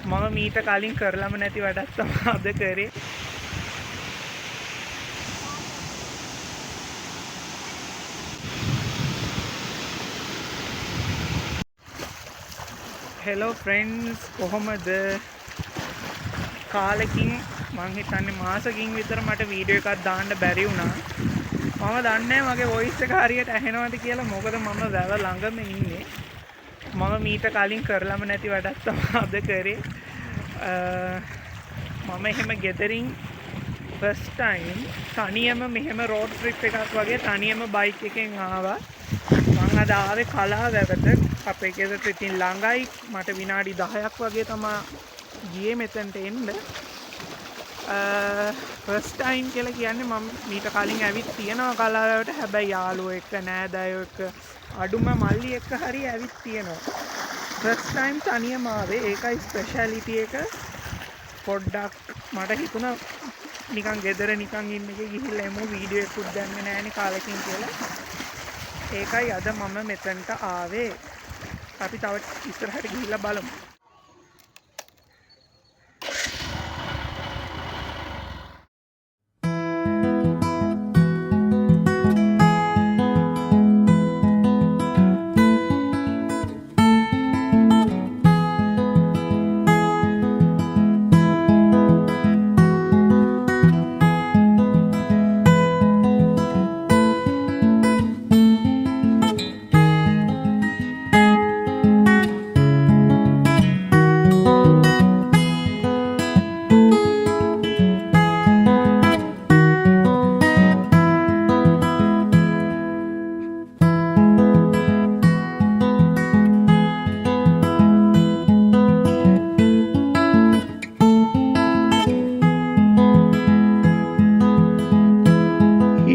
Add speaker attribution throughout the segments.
Speaker 1: මම මීට කලින් කරලම නැති වැඩක් තමයි අද කරේ. හෙලෝ ෆ්‍රෙන්ඩ්ස්, කොහොමද? කාලෙකින් මං හිතන්නේ මාසකින් විතර මට වීඩියෝ එකක් දාන්න බැරි වුණා. මම දන්නේ මගේ වොයිස් එක හරියට ඇහෙනවද කියලා. මොකද මම වැව ළඟම ඉන්නේ. මම මීට කලින් කරලම නැති වැඩක් තමයි අද කරේ. මම එහෙම ගෙදරින් ෆස්ට් ටයිම් තනියම මෙහෙම රෝඩ් ට්‍රිප් එකක් වගේ තනියම බයික් එකෙන් ආවා. මං අද ආවේ කලාවැවට. අපේ ගෙදරට ඉතින් ළඟයි. මට විනාඩි 10ක් වගේ තමයි ගියේ මෙතනට එන්න. ෆස්ට් ටයිම් කියලා කියන්නේ මම මීට කලින් ඇවිත් තියෙනවා කලාවැවට. හැබැයි යාළුවෝ එක්ක නෑදෑයෝ එක්ක අඩුම මල්ලි එක්ක හරි ඇවිත් තියෙනවා. ෆස්ට් ටයිම් තනියම ආවේ. ඒකයි ස්පෙෂැලිටි එක. පොඩ්ඩක් මට හිතුණා නිකන් ගෙදර නිකන් ඉන්න එකේ ගිහිල්ලා එමු වීඩියෝ එකකුත් දැම්මේ නෑනේ කාලෙකින් කියලා. ඒකයි අද මම මෙතනට ආවේ. අපි තව ඉස්සරහට ගිහිල්ලා බලමු.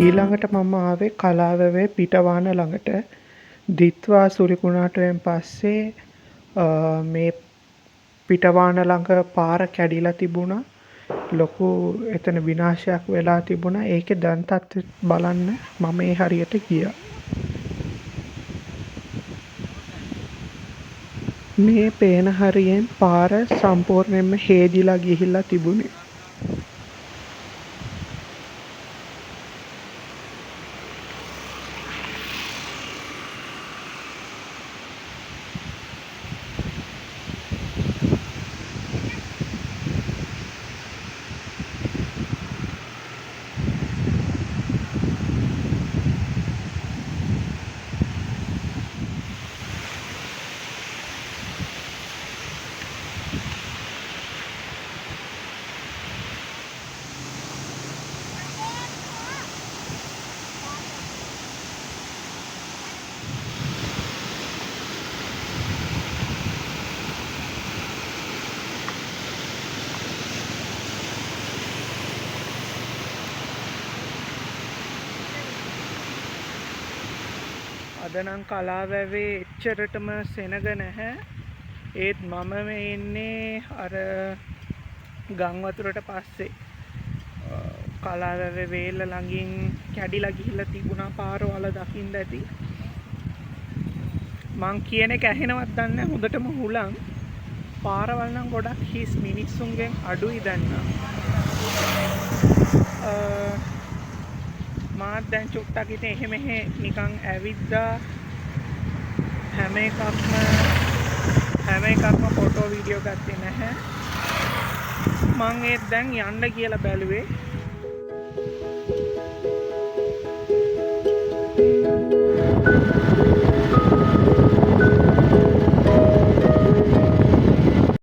Speaker 1: ඊළඟට මම ආවේ කලාවැවේ පිටවාන ළඟට. දිත්වා සුරිකුණාටුවෙන් පස්සේ මේ පිටවාන ළඟ පාර කැඩිලා තිබුණා. ලොකු එතන විනාශයක් වෙලා තිබුණා. ඒකේ දැන් තත්ත්වය බලන්න මම ඒ හරියට ගියා. මේ පේන හරියෙන් පාර සම්පූර්ණයෙන්ම හේදිලා ගිහිල්ලා තිබුණේ. අද නම් කලාවැවේ එච්චරටම සෙනග නැහැ. ඒත් මම මේ ඉන්නේ අර ගම් වතුරට පස්සේ. කලාවැවේ වේල ළඟින් කැඩිලා ගිහිල්ලා තිබුණා පාරවල දකින්න ඇති. මං කියන එක ඇහෙනවත් දන්නේ නැහැ. හොඳටම හුලං. පාරවල් නම් ගොඩක් හිස්, මිනිස්සුන්ගෙන් අඩුයි දැන් නම්. මාත් දැන් චුට්ටක් ඉතින් එහෙ මෙහෙ නිකන් ඇවිද්දා. හැම එකක්ම ෆොටෝ වීඩියෝ ගත්තේ නැහැ. මං ඒත් දැන් යන්න කියලා බැලුවේ.